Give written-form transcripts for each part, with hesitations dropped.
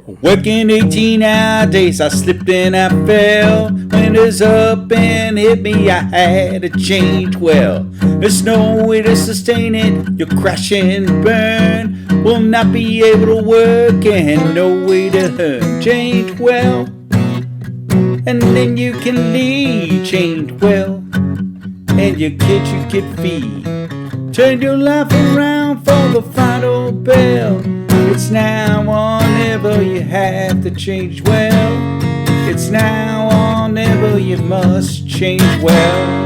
Working 18-hour days, I slipped and I fell. Winter's up and hit me, I had to change well. There's no way to sustain it, you'll crash and burn. Will not be able to work and no way to earn. Change well, and then you can leave. Change well, and your kids you can feed. Turn your life around for the final bell. It's now or never, you have to change well. It's now or never, you must change well.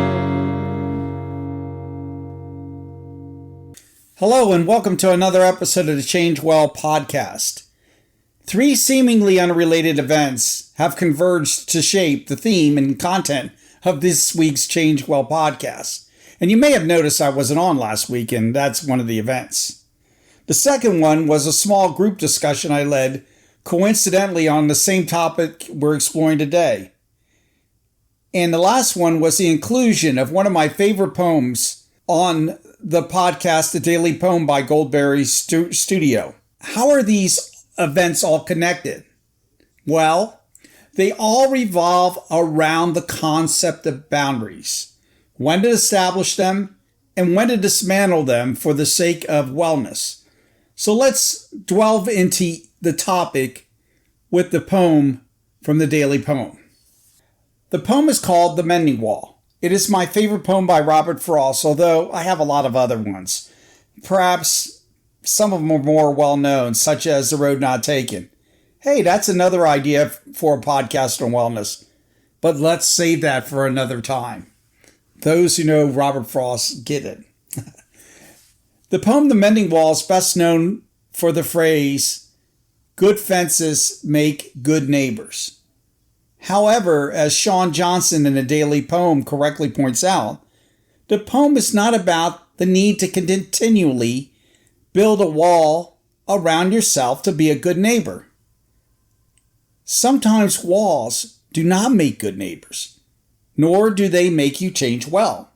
Hello and welcome to another episode of the Change Well podcast. Three seemingly unrelated events have converged to shape the theme and content of this week's Change Well podcast. And you may have noticed I wasn't on last week, and that's one of the events. The second one was a small group discussion I led, coincidentally on the same topic we're exploring today. And the last one was the inclusion of one of my favorite poems on the podcast, The Daily Poem by Goldberry Studio. How are these events all connected? Well, they all revolve around the concept of boundaries, when to establish them, and when to dismantle them for the sake of wellness. So let's delve into the topic with the poem from the Daily Poem. The poem is called The Mending Wall. It is my favorite poem by Robert Frost, although I have a lot of other ones. Perhaps some of them are more well-known, such as The Road Not Taken. Hey, that's another idea for a podcast on wellness, but let's save that for another time. Those who know Robert Frost get it. The poem The Mending Wall is best known for the phrase, "Good fences make good neighbors." However, as Sean Johnson in the Daily Poem correctly points out, the poem is not about the need to continually build a wall around yourself to be a good neighbor. Sometimes walls do not make good neighbors, nor do they make you change well.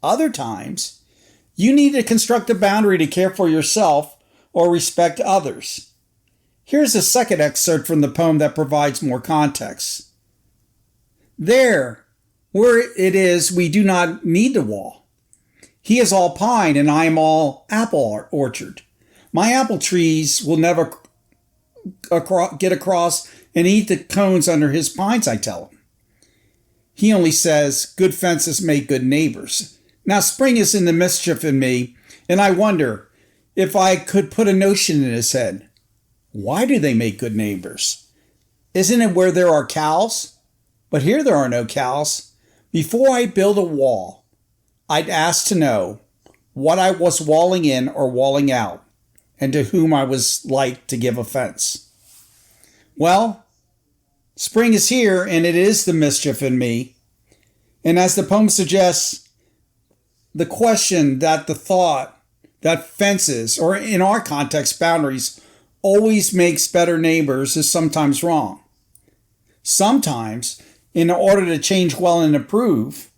Other times, you need to construct a boundary to care for yourself or respect others. Here's a second excerpt from the poem that provides more context. There, where it is, we do not need the wall. He is all pine and I am all apple orchard. My apple trees will never get across and eat the cones under his pines, I tell him. He only says, good fences make good neighbors. Now spring is in the mischief in me, and I wonder if I could put a notion in his head. Why do they make good neighbors? Isn't it where there are cows? But here there are no cows. Before I build a wall, I'd ask to know what I was walling in or walling out, and to whom I was like to give offense. Well, spring is here, and it is the mischief in me. And as the poem suggests, the question that the thought that fences, or in our context, boundaries, always makes better neighbors is sometimes wrong. Sometimes, in order to change well and improve,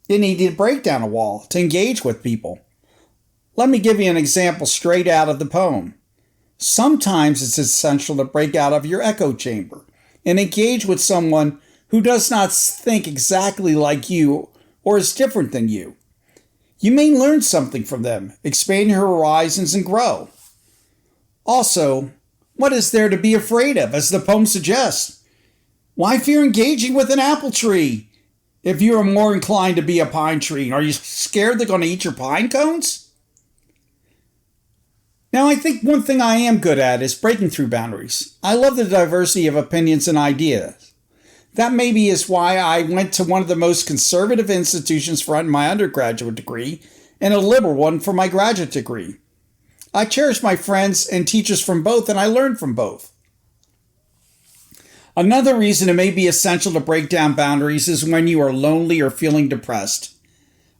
you need to break down a wall to engage with people. Let me give you an example straight out of the poem. Sometimes it's essential to break out of your echo chamber and engage with someone who does not think exactly like you or is different than you. You may learn something from them, expand your horizons, and grow. Also, what is there to be afraid of, as the poem suggests? Why fear engaging with an apple tree if you are more inclined to be a pine tree? Are you scared they're going to eat your pine cones? Now, I think one thing I am good at is breaking through boundaries. I love the diversity of opinions and ideas. That maybe is why I went to one of the most conservative institutions for my undergraduate degree and a liberal one for my graduate degree. I cherish my friends and teachers from both, and I learned from both. Another reason it may be essential to break down boundaries is when you are lonely or feeling depressed.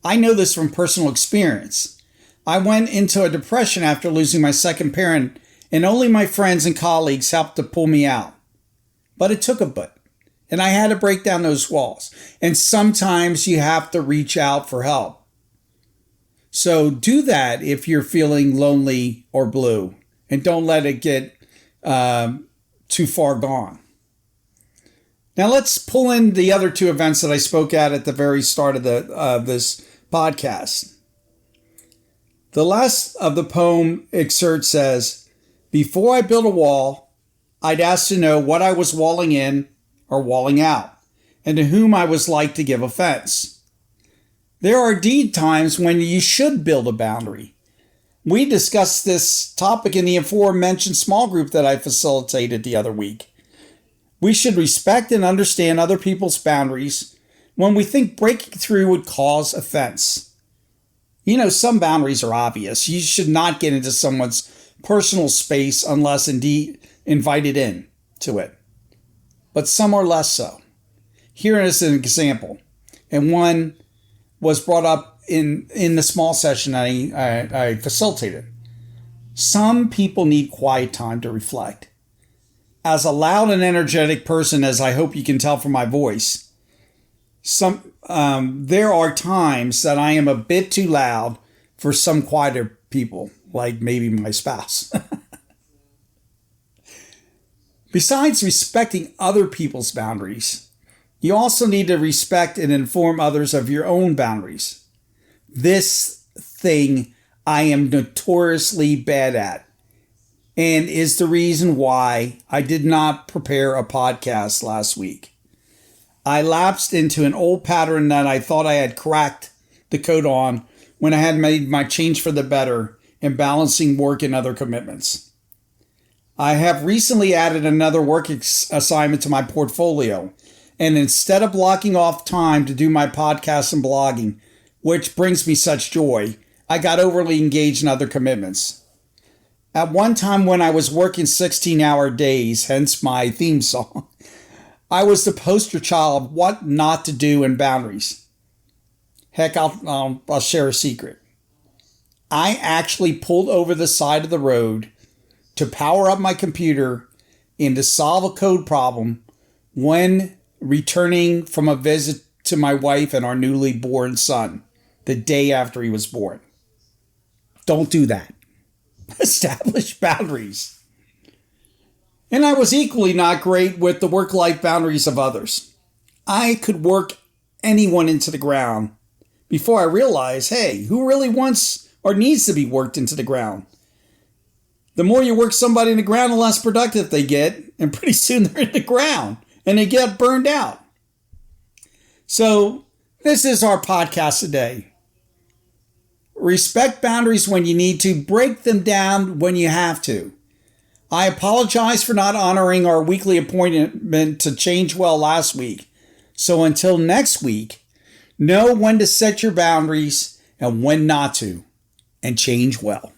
I know this from personal experience. I went into a depression after losing my second parent, and only my friends and colleagues helped to pull me out. But it took a bit. And I had to break down those walls. And sometimes you have to reach out for help. So do that if you're feeling lonely or blue. And don't let it get too far gone. Now let's pull in the other two events that I spoke at the very start of this podcast. The last of the poem excerpt says, "Before I build a wall, I'd ask to know what I was walling in or walling out, and to whom I was like to give offense." There are indeed times when you should build a boundary. We discussed this topic in the aforementioned small group that I facilitated the other week. We should respect and understand other people's boundaries when we think breaking through would cause offense. You know, some boundaries are obvious. You should not get into someone's personal space unless indeed invited in to it. But some are less so. Here is an example, and one was brought up in the small session I facilitated. Some people need quiet time to reflect. As a loud and energetic person, as I hope you can tell from my voice, there are times that I am a bit too loud for some quieter people, like maybe my spouse. Besides respecting other people's boundaries, you also need to respect and inform others of your own boundaries. This thing I am notoriously bad at, and is the reason why I did not prepare a podcast last week. I lapsed into an old pattern that I thought I had cracked the code on when I had made my change for the better in balancing work and other commitments. I have recently added another work assignment to my portfolio, and instead of blocking off time to do my podcast and blogging, which brings me such joy, I got overly engaged in other commitments. At one time when I was working 16-hour days, hence my theme song, I was the poster child of what not to do in boundaries. Heck, I'll share a secret. I actually pulled over the side of the road to power up my computer and to solve a code problem when returning from a visit to my wife and our newly born son the day after he was born. Don't do that. Establish boundaries. And I was equally not great with the work-life boundaries of others. I could work anyone into the ground before I realized, hey, who really wants or needs to be worked into the ground? The more you work somebody in the ground, the less productive they get, and pretty soon they're in the ground and they get burned out. So this is our podcast today. Respect boundaries when you need to, break them down when you have to. I apologize for not honoring our weekly appointment to Change Well last week. So until next week, know when to set your boundaries and when not to, and change well.